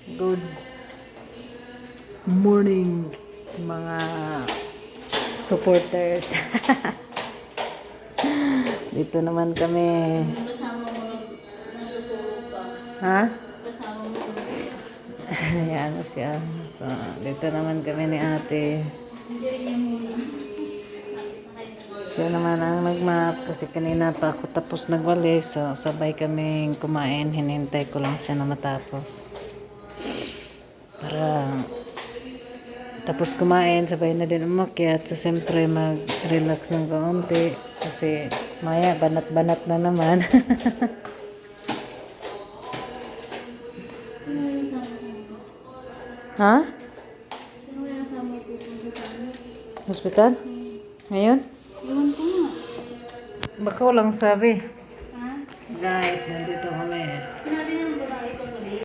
Good morning mga supporters. Dito naman kami. Kasama mo nagtuturo pa. Ha? Kasama mo nagtuturo. Ayan na siya. So, dito naman kami ni ate. Hindi rin niya muna. Siya naman ang nagmap kasi kanina pa ako tapos nagwalis. So, sabay kaming kumain. Hinintay ko lang siya na matapos. Para tapos kumain, sabay na din umakyat. So, siyempre mag-relax ng kaunti. Kasi maya, banat-banat na naman. Sino yung sama ko? Ha? Sino yung sama ko punta sa ano? Hospital? Ngayon? Iwan ko nga. Baka walang sabi. Ha? Guys, nandito kami.